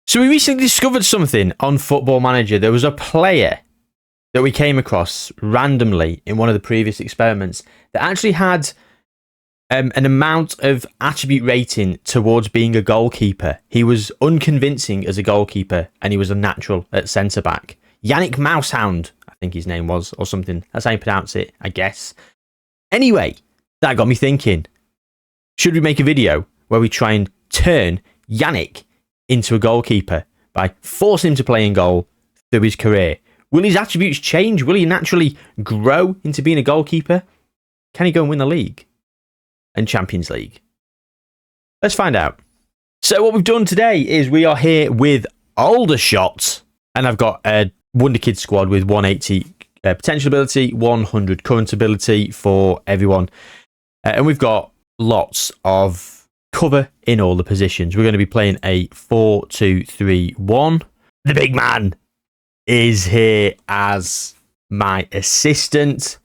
So we recently discovered something on Football Manager. There was a player that we came across randomly in one of the previous experiments that actually had an amount of attribute rating towards being a goalkeeper. He was unconvincing as a goalkeeper, and he was a natural at centre-back. Yannick Mousehound, I think his name was, or something. That's how you pronounce it, I guess. Anyway, that got me thinking, should we make a video where we try and turn Yannick into a goalkeeper by forcing him to play in goal through his career? Will his attributes change? Will he naturally grow into being a goalkeeper? Can he go and win the league and Champions League? Let's find out. So what we've done today is we are here with Aldershot, and I've got a Wonder Kid squad with 180 potential ability, 100 current ability for everyone. And we've got lots of cover in all the positions. We're going to be playing a 4-2-3-1. The big man is here as my assistant.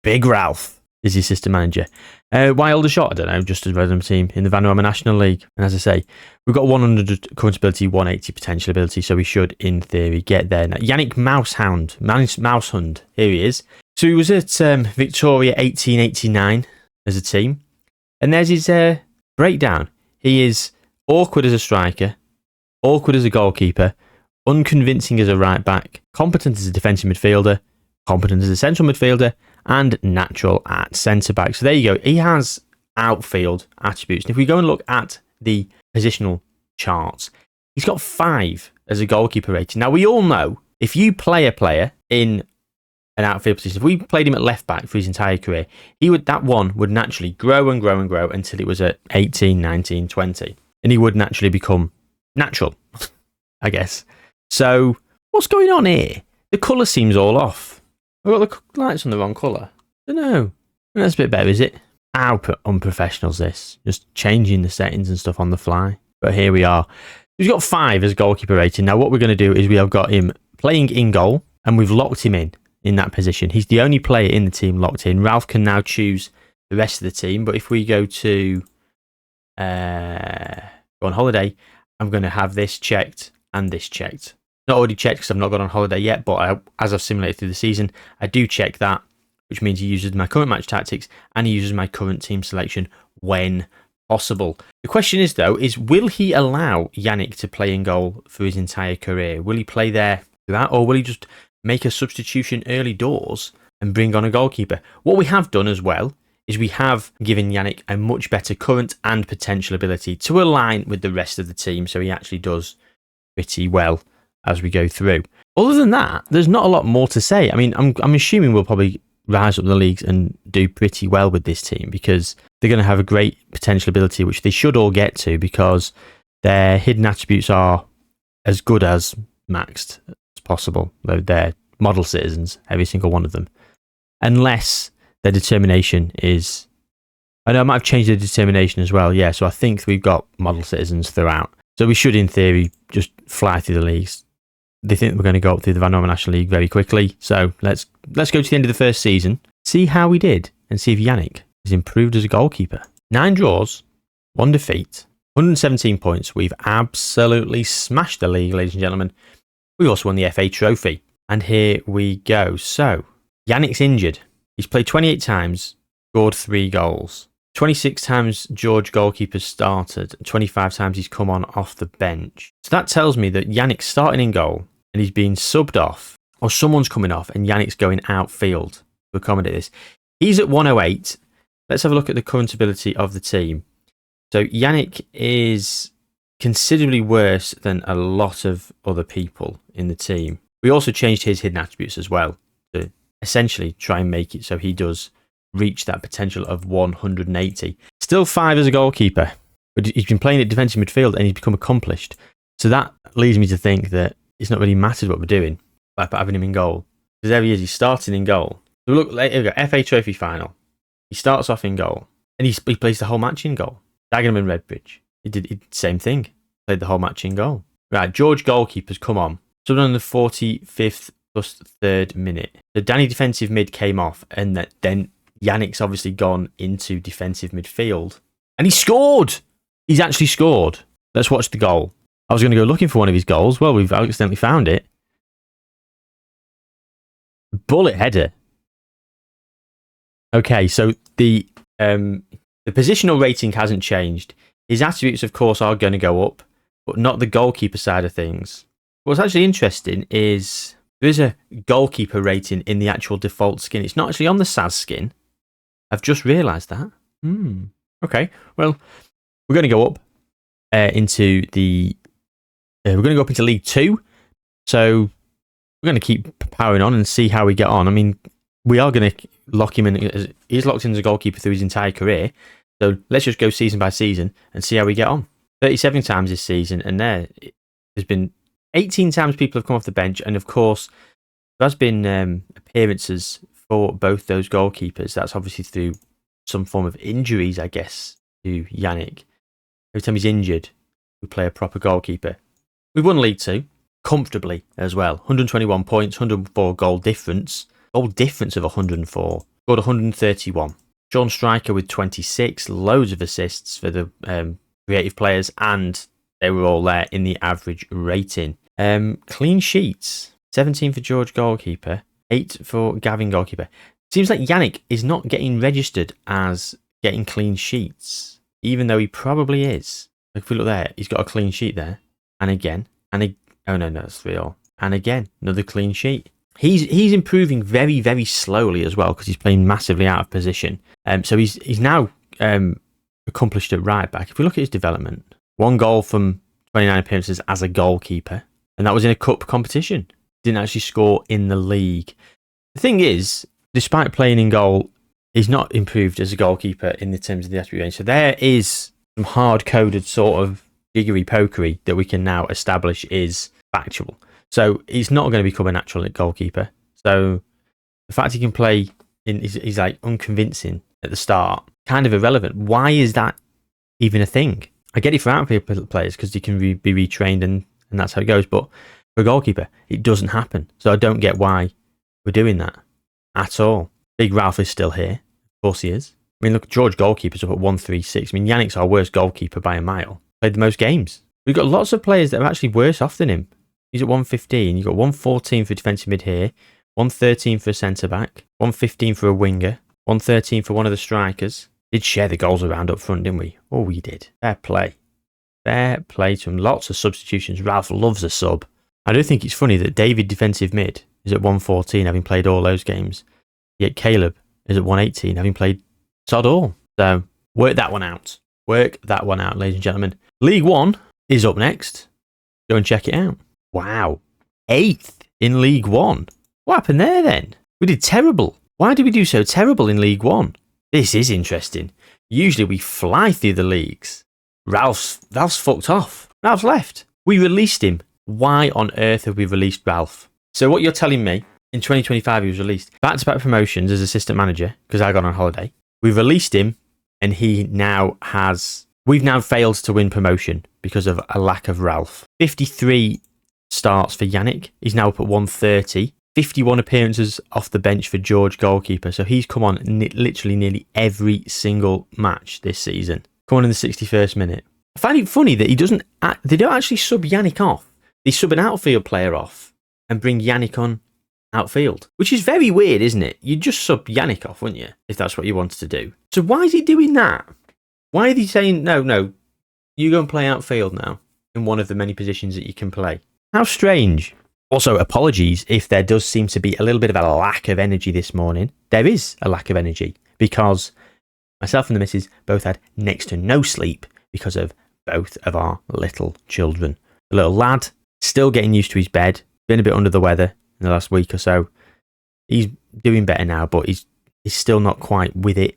Big Ralph is the assistant manager. Why Aldershot? I don't know, just a random team in the Vanarama National League. And as I say, we've got 100 current ability, 180 potential ability, so we should, in theory, get there. Now, Yannick Mousehund, here he is. So he was at Victoria 1889 as a team. And there's his breakdown. He is awkward as a striker, awkward as a goalkeeper, unconvincing as a right back, competent as a defensive midfielder, competent as a central midfielder, and natural at centre back. So there you go. He has outfield attributes. And if we go and look at the positional charts, he's got 5 as a goalkeeper rating. Now, we all know if you play a player in an outfield position, if we played him at left back for his entire career, that one would naturally grow and grow and grow until it was at 18, 19, 20. And he would naturally become natural, I guess. So what's going on here? The colour seems all off. I've got the lights on the wrong colour. I don't know. That's a bit better, is it? How unprofessional is this? Just changing the settings and stuff on the fly. But here we are. He's got 5 as goalkeeper rating. Now what we're going to do is we have got him playing in goal, and we've locked him in that position. He's the only player in the team locked in. Ralph can now choose the rest of the team, but if we go to go on holiday, I'm going to have this checked and this checked. Not already checked because I've not gone on holiday yet, but as I've simulated through the season, I do check that, which means he uses my current match tactics and he uses my current team selection when possible. The question is, though, will he allow Yannick to play in goal for his entire career? Will he play there throughout, or will he just make a substitution early doors and bring on a goalkeeper? What we have done as well is we have given Yannick a much better current and potential ability to align with the rest of the team, so he actually does pretty well as we go through. Other than that, there's not a lot more to say. I mean, I'm assuming we'll probably rise up the leagues and do pretty well with this team because they're going to have a great potential ability, which they should all get to because their hidden attributes are as good as maxed possible. They're model citizens, every single one of them, unless their determination is, I know I might have changed their determination as well, yeah, so I think we've got model citizens throughout, so we should in theory just fly through the leagues. They think we're going to go up through the Vanarama National League very quickly, so let's go to the end of the first season, see how we did, and see if Yannick has improved as a goalkeeper. 9 draws, 1 defeat, 117 points. We've absolutely smashed the league, ladies and gentlemen. We also won the FA Trophy. And here we go. So, Yannick's injured. He's played 28 times, scored 3 goals. 26 times George Goalkeeper's started. 25 times he's come on off the bench. So that tells me that Yannick's starting in goal and he's being subbed off, or someone's coming off and Yannick's going outfield to accommodate this. He's at 108. Let's have a look at the current ability of the team. So, Yannick is considerably worse than a lot of other people in the team. We also changed his hidden attributes as well to essentially try and make it so he does reach that potential of 180. Still 5 as a goalkeeper, but he's been playing at defensive midfield and he's become accomplished. So that leads me to think that it's not really mattered what we're doing by having him in goal. Because there he is, he's starting in goal. So look, here we go, FA Trophy final. He starts off in goal and he plays the whole match in goal. Dagenham and Redbridge. He did the same thing. Played the whole match in goal. Right, George Goalkeeper's come on. So on the 45th plus 3rd minute. The Danny defensive mid came off, and then Yannick's obviously gone into defensive midfield. And he scored! He's actually scored. Let's watch the goal. I was going to go looking for one of his goals. Well, we've accidentally found it. Bullet header. Okay, so the positional rating hasn't changed. His attributes, of course, are going to go up, but not the goalkeeper side of things. What's actually interesting is there is a goalkeeper rating in the actual default skin. It's not actually on the SAS skin. I've just realised that. Okay, well, we're going to go up into the... we're going to go up into League 2. So we're going to keep powering on and see how we get on. I mean, we are going to lock him in. He's locked in as a goalkeeper through his entire career. So let's just go season by season and see how we get on. 37 times this season, and there's been 18 times people have come off the bench, and of course, there has been appearances for both those goalkeepers. That's obviously through some form of injuries, I guess, to Yannick. Every time he's injured, we play a proper goalkeeper. We've won League 2 comfortably as well. 121 points, 104 goal difference. Goal difference of 104. Scored 131. John Striker with 26. Loads of assists for the creative players, and they were all there in the average rating. Clean sheets. 17 for George goalkeeper. 8 for Gavin goalkeeper. Seems like Yannick is not getting registered as getting clean sheets, even though he probably is. If we look there, he's got a clean sheet there. And again. Oh no, that's 3 all. And again, another clean sheet. He's improving very, very slowly as well, because he's playing massively out of position. So he's now accomplished at right back. If we look at his development, 1 goal from 29 appearances as a goalkeeper, and that was in a cup competition. Didn't actually score in the league. The thing is, despite playing in goal, he's not improved as a goalkeeper in the terms of the attribute range. So there is some hard-coded sort of jiggery-pokery that we can now establish is factual. So he's not going to become a natural goalkeeper. So the fact he can play, he's like unconvincing at the start, kind of irrelevant. Why is that even a thing? I get it for outfield players because he can be retrained and that's how it goes. But for a goalkeeper, it doesn't happen. So I don't get why we're doing that at all. Big Ralph is still here. Of course he is. I mean, look, George goalkeeper's up at 136. I mean, Yannick's our worst goalkeeper by a mile. Played the most games. We've got lots of players that are actually worse off than him. He's at 115. You've got 114 for defensive mid here, 113 for a centre-back, 115 for a winger, 113 for one of the strikers. Did share the goals around up front, didn't we? Oh, we did. Fair play. Fair play to him. Lots of substitutions. Ralph loves a sub. I do think it's funny that David, defensive mid, is at 114, having played all those games. Yet Caleb is at 118, having played sod all. So, work that one out. Work that one out, ladies and gentlemen. League 1 is up next. Go and check it out. Wow. 8th in League 1. What happened there then? We did terrible. Why did we do so terrible in League 1? This is interesting. Usually we fly through the leagues. Ralph's fucked off. Ralph's left. We released him. Why on earth have we released Ralph? So what you're telling me, in 2025 he was released. Back-to-back promotions as assistant manager, because I got on holiday. We released him, and we've now failed to win promotion because of a lack of Ralph. 53 starts for Yannick. He's now up at 130. 51 appearances off the bench for George goalkeeper. So he's come on literally nearly every single match this season. Come on in the 61st minute. I find it funny that they don't actually sub Yannick off. They sub an outfield player off and bring Yannick on outfield, which is very weird, isn't it? You'd just sub Yannick off, wouldn't you, if that's what you wanted to do? So why is he doing that? Why are they saying, no, you go and play outfield now in one of the many positions that you can play? How strange. Also, apologies if there does seem to be a little bit of a lack of energy this morning. There is a lack of energy because myself and the missus both had next to no sleep because of both of our little children. The little lad, still getting used to his bed, been a bit under the weather in the last week or so. He's doing better now, but he's still not quite with it.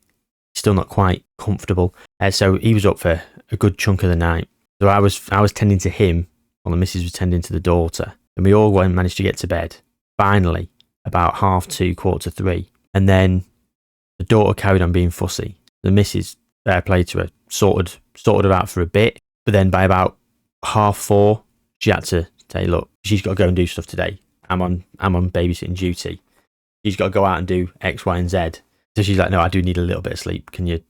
Still not quite comfortable. So he was up for a good chunk of the night. So I was tending to him while the missus was tending to the daughter. And we all managed to get to bed, finally, about 2:30, 2:45. And then the daughter carried on being fussy. The missus, fair play to her, sorted her out for a bit. But then by about 4:30, she had to say, look, she's got to go and do stuff today. I'm on babysitting duty. She's got to go out and do X, Y, and Z. So she's like, no, I do need a little bit of sleep. Can you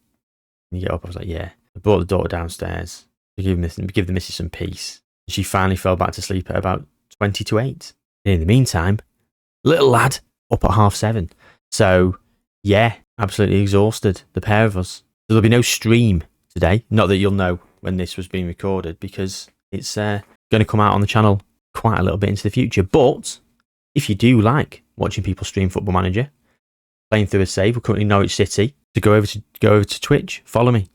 get up? I was like, yeah. I brought the daughter downstairs to give the missus some peace. She finally fell back to sleep at about 20 to 8. In the meantime, little lad up at 7:30. So, yeah, absolutely exhausted, the pair of us. So there'll be no stream today. Not that you'll know when this was being recorded, because it's going to come out on the channel quite a little bit into the future. But if you do like watching people stream Football Manager, playing through a save, we're currently Norwich City, to go over to Twitch, follow me,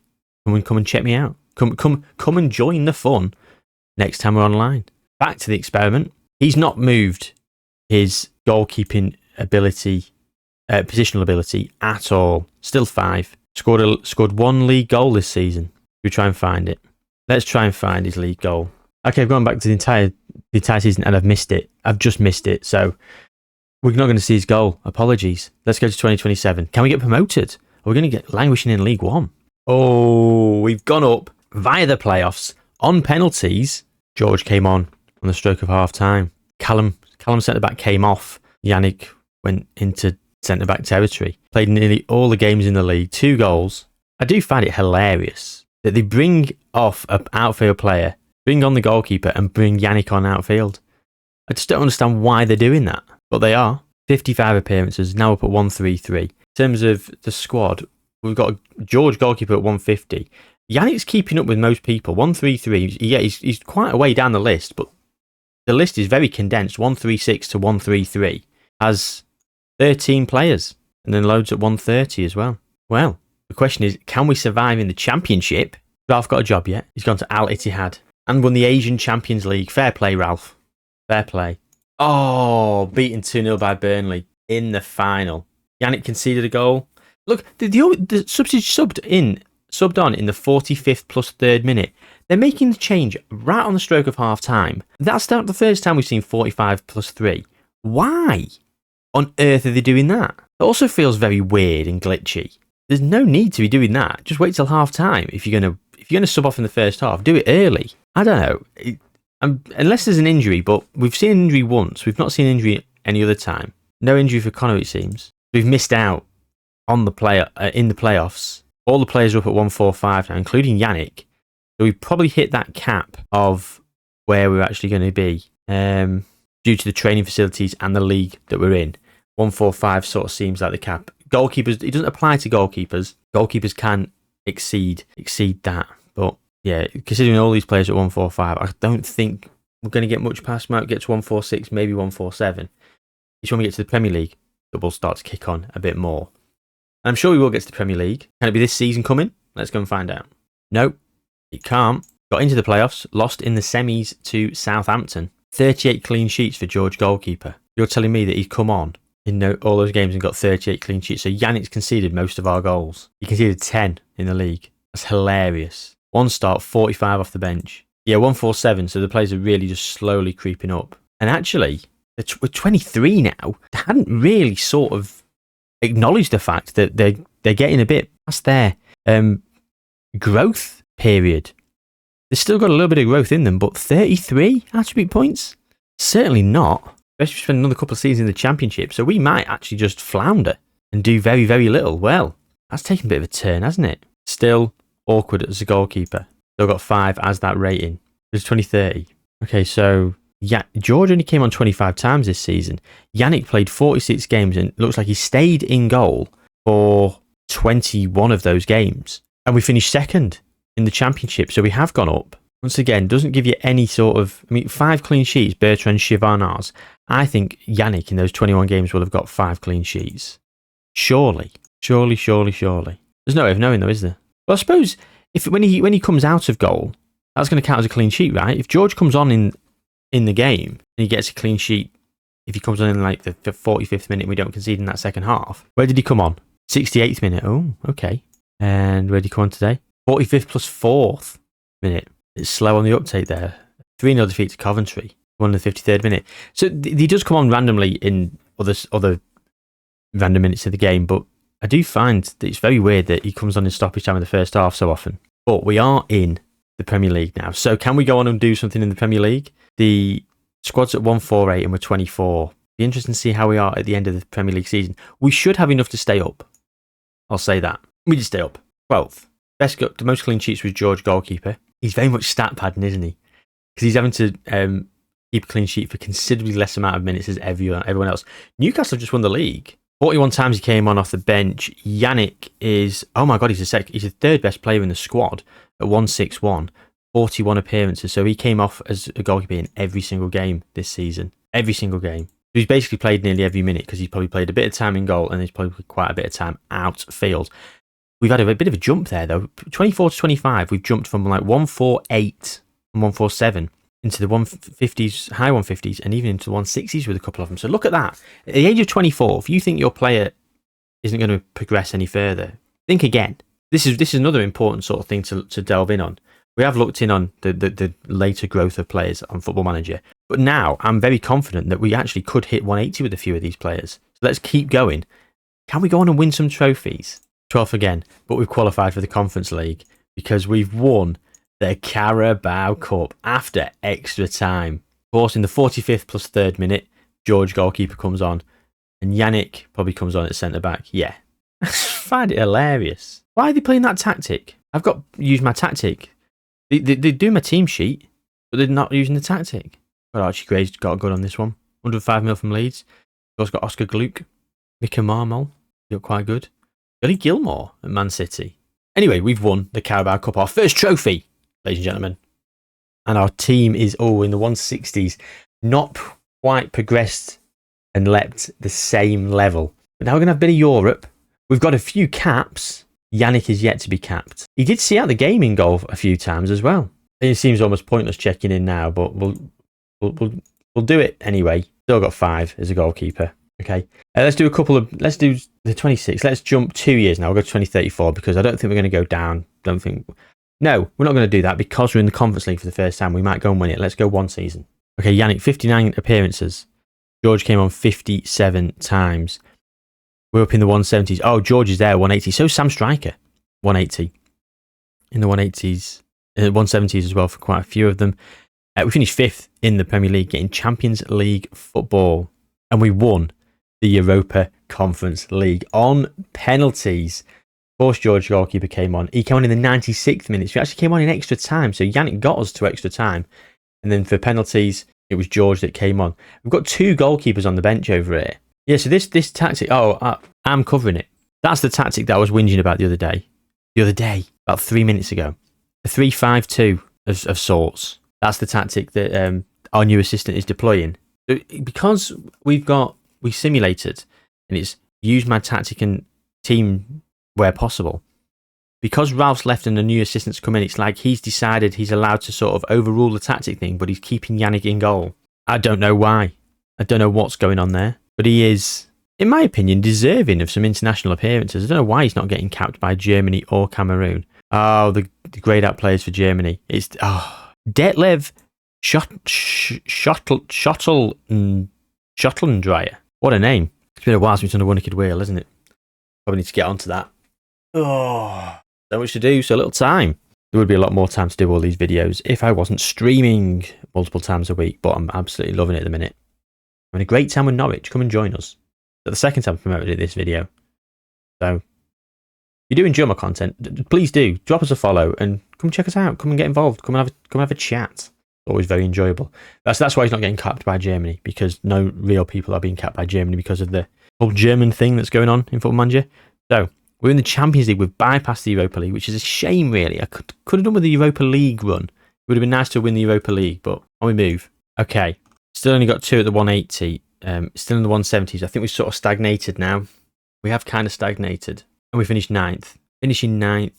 come and check me out. Come and join the fun next time we're online. Back to the experiment. He's not moved his goalkeeping ability, positional ability at all. Still 5. Scored 1 league goal this season. We try and find it. Let's try and find his league goal. Okay, I've gone back to the entire season and I've missed it. I've just missed it. So we're not going to see his goal. Apologies. Let's go to 2027. Can we get promoted? Are we going to get languishing in League One? Oh, we've gone up via the playoffs on penalties. George came on the stroke of half time. Callum centre-back came off. Yannick went into centre-back territory. Played nearly all the games in the league. 2 goals. I do find it hilarious that they bring off an outfield player, bring on the goalkeeper, and bring Yannick on outfield. I just don't understand why they're doing that. But they are. 55 appearances, now up at 133. In terms of the squad, we've got George goalkeeper at 150. Yannick's keeping up with most people. 133. Yeah, he's quite a way down the list, but the list is very condensed. 136 to 133 has 13 players, and then loads at 130 as well. Well, the question is, can we survive in the Championship? Ralph got a job yet. He's gone to Al Ittihad and won the Asian Champions League. Fair play, Ralph. Fair play. Oh, beaten 2-0 by Burnley in the final. Yannick conceded a goal. Look, the substitute subbed on in the 45th plus 3rd minute. They're making the change right on the stroke of half time. That's not the first time we've seen 45 plus 3. Why on earth are they doing that? It also feels very weird and glitchy. There's no need to be doing that. Just wait till half time. If you're gonna sub off in the first half, do it early. I don't know. Unless there's an injury, but we've seen an injury once. We've not seen an injury any other time. No injury for Connor, it seems. We've missed out on the in the playoffs. All the players are up at 145 now, including Yannick. So we've probably hit that cap of where we're actually going to be due to the training facilities and the league that we're in. 145 sort of seems like the cap. Goalkeepers, it doesn't apply to goalkeepers. Goalkeepers can exceed that. But yeah, considering all these players at 145, I don't think we're going to get much past. Might get to 146, maybe 147. It's when we get to the Premier League that we'll start to kick on a bit more. And I'm sure we will get to the Premier League. Can it be this season coming? Let's go and find out. Nope, it can't. Got into the playoffs, lost in the semis to Southampton. 38 clean sheets for George goalkeeper. You're telling me that he's come on in all those games and got 38 clean sheets. So Yannick's conceded most of our goals. He conceded 10 in the league. That's hilarious. 1 start, 45 off the bench. Yeah, 147. So the players are really just slowly creeping up. And actually, we're 23 now. They hadn't really sort of acknowledged the fact that they're getting a bit past their growth period. They've still got a little bit of growth in them, but 33 attribute points? Certainly not. Especially if we spend another couple of seasons in the Championship, so we might actually just flounder and do very, very little. Well, that's taken a bit of a turn, hasn't it? Still awkward as a goalkeeper. Still got 5 as that rating. It's 2030. Okay, so yeah, George only came on 25 times this season. Yannick played 46 games and looks like he stayed in goal for 21 of those games. And we finished second in the Championship, so we have gone up. Once again, doesn't give you any sort of... 5 clean sheets, Bertrand Chivanars. I think Yannick in those 21 games will have got 5 clean sheets. Surely. There's no way of knowing though, is there? Well, I suppose when he comes out of goal, that's going to count as a clean sheet, right? If George comes on in the game and he gets a clean sheet, if he comes on in like the 45th minute and we don't concede in that second half, where did he come on? 68th minute. Oh, okay. And where did he come on today? 45th plus 4th minute. It's slow on the uptake there. 3-0 defeat to Coventry. 1 in the 53rd minute. So he does come on randomly in other random minutes of the game, but I do find that it's very weird that he comes on in stoppage time in the first half so often. But we are in the Premier League now. So can we go on and do something in the Premier League? The squad's at 148 and we're 24. Be interesting to see how we are at the end of the Premier League season. We should have enough to stay up. I'll say that. We did stay up. 12th. The most clean sheets was George goalkeeper. He's very much stat padding, isn't he? because he's having to keep a clean sheet for considerably less amount of minutes as everyone else. Newcastle have just won the league. 41 times he came on off the bench. Yannick is, oh my God, he's the third best player in the squad at 161, 41 appearances. So he came off as a goalkeeper in every single game this season. Every single game. He's basically played nearly every minute because he's probably played a bit of time in goal and he's probably quite a bit of time outfield. We've had a bit of a jump there though. 24 to 25, we've jumped from like 148 and 147 into the 150s, high 150s, and even into the 160s with a couple of them. So look at that. At the age of 24, if you think your player isn't going to progress any further, think again. This is another important sort of thing to delve in on. We have looked in on the later growth of players on Football Manager, but now I'm very confident that we actually could hit 180 with a few of these players. So let's keep going. Can we go on and win some trophies? 12th again, but we've qualified for the Conference League because we've won the Carabao Cup after extra time. Of course, in the 45th plus 3rd minute, George Goalkeeper comes on, and Yannick probably comes on at centre-back. Yeah. I find it hilarious. Why are they playing that tactic? I've got to use my tactic. They do my team sheet, but they're not using the tactic. But Archie Gray's got a good on this one. 105 mil from Leeds. We've also got Oscar Gluck, Mika Marmol, look quite good. Billy Gilmore at Man City. Anyway, we've won the Carabao Cup, our first trophy, ladies and gentlemen. And our team is all in the 160s, not quite progressed and leapt the same level. But now we're going to have a bit of Europe. We've got a few caps. Yannick is yet to be capped. He did see out the game in goal a few times as well. It seems almost pointless checking in now, but we'll do it anyway. Still got 5 as a goalkeeper. Okay, let's do the 26. Let's jump 2 years now. We'll go to 2034 because I don't think we're going to go down. No, we're not going to do that because we're in the Conference League for the first time. We might go and win it. Let's go one season. Okay, Yannick, 59 appearances. George came on 57 times. We're up in the 170s. Oh, George is there, 180. So Sam Striker, 180. In the 180s, 170s as well for quite a few of them. We finished 5th in the Premier League, getting Champions League football. And we won the Europa Conference League on penalties. Of course, George Goalkeeper came on. He came on in the 96th minute. So he actually came on in extra time. So Yannick got us to extra time. And then for penalties, it was George that came on. We've got 2 goalkeepers on the bench over here. Yeah, so this tactic, I'm covering it. That's the tactic that I was whinging about the other day, about 3 minutes ago. A 3-5-2 of sorts. That's the tactic that our new assistant is deploying. Because we simulated, and it's used my tactic and team where possible. Because Ralph's left and the new assistant's come in, it's like he's decided he's allowed to sort of overrule the tactic thing, but he's keeping Yannick in goal. I don't know why. I don't know what's going on there. But he is, in my opinion, deserving of some international appearances. I don't know why he's not getting capped by Germany or Cameroon. Oh, the greyed out players for Germany. It's Detlev Schotteldryer. What a name. It's been a while since we've done a One Wicked Wheel, isn't it? Probably need to get onto that. Oh, so much to do, so little time. There would be a lot more time to do all these videos if I wasn't streaming multiple times a week, but I'm absolutely loving it at the minute. I'm having a great time with Norwich. Come and join us. It's the second time I've promoted this video. So, if you do enjoy my content, please do. Drop us a follow and come check us out. Come and get involved. Come have a chat. Always very enjoyable. That's why he's not getting capped by Germany, because no real people are being capped by Germany because of the whole German thing that's going on in Football Manager. So, we're in the Champions League. We've bypassed the Europa League, which is a shame, really. I could have done with the Europa League run. It would have been nice to win the Europa League, but on we move. Okay. Still only got 2 at the 180. Still in the 170s. I think we've sort of stagnated now. We have kind of stagnated. And we finished 9th. Finishing 9th.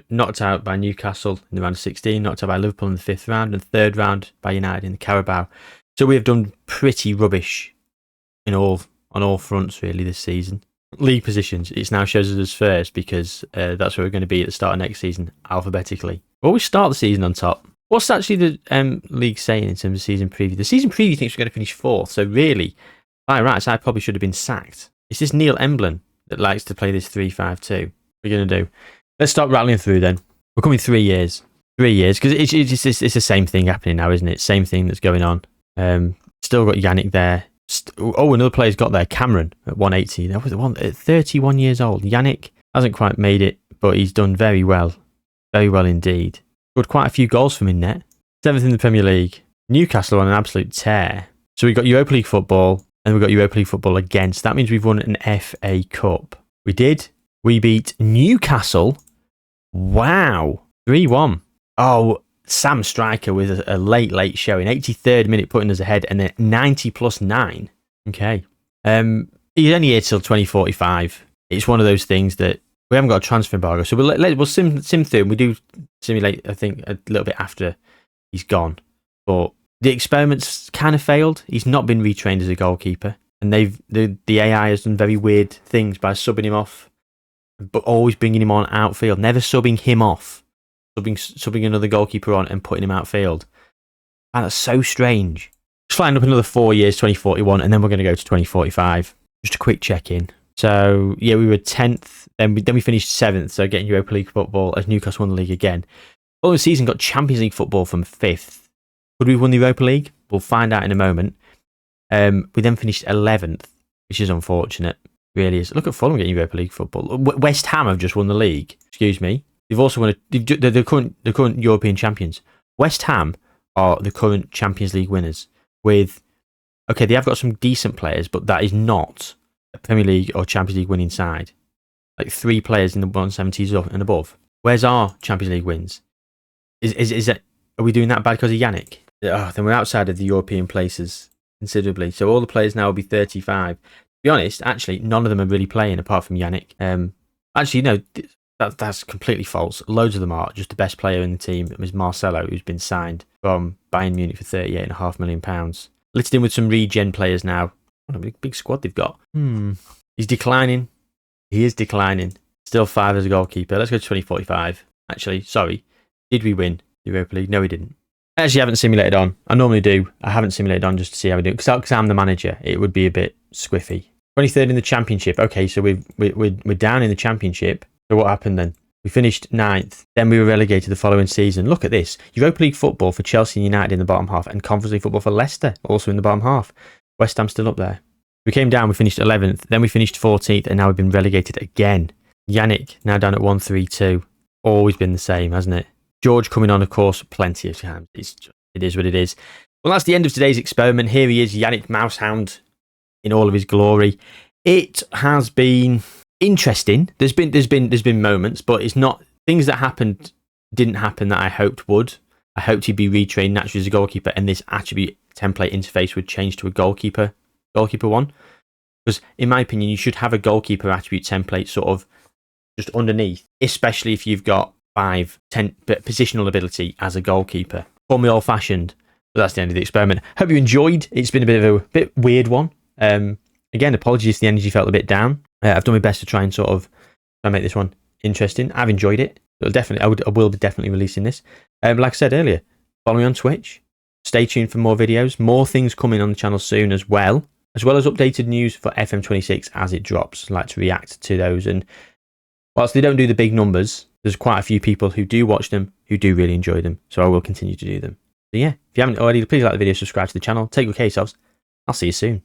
Knocked out by Newcastle in the round of 16. Knocked out by Liverpool in the 5th round. And 3rd round by United in the Carabao. So we have done pretty rubbish on all fronts, really, this season. League positions. It now shows us as first because that's where we're going to be at the start of next season, alphabetically. Well, we start the season on top. What's actually the league saying in terms of season preview? The season preview thinks we're going to finish 4th, so really, by rights, I probably should have been sacked. It's this Neil Emblin that likes to play this 3-5-2. We're going to do. Let's start rattling through then. We're coming 3 years. 3 years, because it's the same thing happening now, isn't it? Same thing that's going on. Still got Yannick there. Another player's got there, Cameron, at 180. That was the one at 31 years old. Yannick hasn't quite made it, but he's done very well. Very well indeed. Scored quite a few goals from in net. 7th in the Premier League. Newcastle on an absolute tear. So we've got Europa League football and we've got Europa League football again. So that means we've won an FA Cup. We did. We beat Newcastle. Wow. 3-1. Oh, Sam Striker with a late showing. 83rd minute putting us ahead and then 90 plus 9. Okay. He's only here till 2045. It's one of those things that we haven't got a transfer embargo. So we'll sim through and we do simulate, I think, a little bit after he's gone. But the experiments kind of failed. He's not been retrained as a goalkeeper. And the AI has done very weird things by subbing him off, but always bringing him on outfield. Never subbing him off. Subbing another goalkeeper on and putting him outfield. And that's so strange. Just flying up another 4 years, 2041, and then we're going to go to 2045. Just a quick check-in. So, yeah, we were 10th. Then we finished 7th, so getting Europa League football as Newcastle won the league again. Following season, got Champions League football from 5th. Could we have won the Europa League? We'll find out in a moment. We then finished 11th, which is unfortunate. Really is. Look at Fulham getting Europa League football. West Ham have just won the league. Excuse me. They've also won the current European champions. West Ham are the current Champions League winners. With, okay, they have got some decent players, but that is not a Premier League or Champions League winning side. Like 3 players in the 170s and above. Where's our Champions League wins? Is that, are we doing that bad because of Yannick? Oh, then we're outside of the European places considerably. So all the players now will be 35. To be honest, actually, none of them are really playing apart from Yannick. Actually, no, that's completely false. Loads of them are. Just the best player in the team is Marcelo, who's been signed from Bayern Munich for £38.5 million. Listed in with some regen players now. What a big squad they've got. He's declining. He is declining. Still 5 as a goalkeeper. Let's go to 2045. Actually, sorry. Did we win the Europa League? No, we didn't. I actually haven't simulated on. I normally do. I haven't simulated on just to see how we do. Because I'm the manager. It would be a bit squiffy. 23rd in the Championship. Okay, so we're down in the Championship. So what happened then? We finished 9th. Then we were relegated the following season. Look at this. Europa League football for Chelsea and United in the bottom half. And Conference League football for Leicester also in the bottom half. West Ham still up there. We came down. We finished 11th. Then we finished 14th. And now we've been relegated again. Yannick now down at 132. Always been the same, hasn't it? George coming on, of course, plenty of times. It is what it is. Well, that's the end of today's experiment. Here he is, Yannick Mousehound, in all of his glory. It has been interesting. There's been moments, but it's not things that didn't happen that I hoped would. I hoped he'd be retrained naturally as a goalkeeper, and this attribute template interface would change to a goalkeeper one. Because in my opinion, you should have a goalkeeper attribute template sort of just underneath, especially if you've got 10 positional ability as a goalkeeper. Call me old-fashioned, but that's the end of the experiment. Hope you enjoyed. It's been a bit weird one. Again, apologies if the energy felt a bit down. I've done my best to try and make this one interesting. I've enjoyed it. I will be definitely releasing this. Like I said earlier, follow me on Twitch. Stay tuned for more videos. More things coming on the channel soon as well as updated news for FM26 as it drops. I like to react to those. And whilst they don't do the big numbers, there's quite a few people who do watch them, who do really enjoy them. So I will continue to do them. So yeah, if you haven't already, please like the video, subscribe to the channel. Take good care of yourselves. I'll see you soon.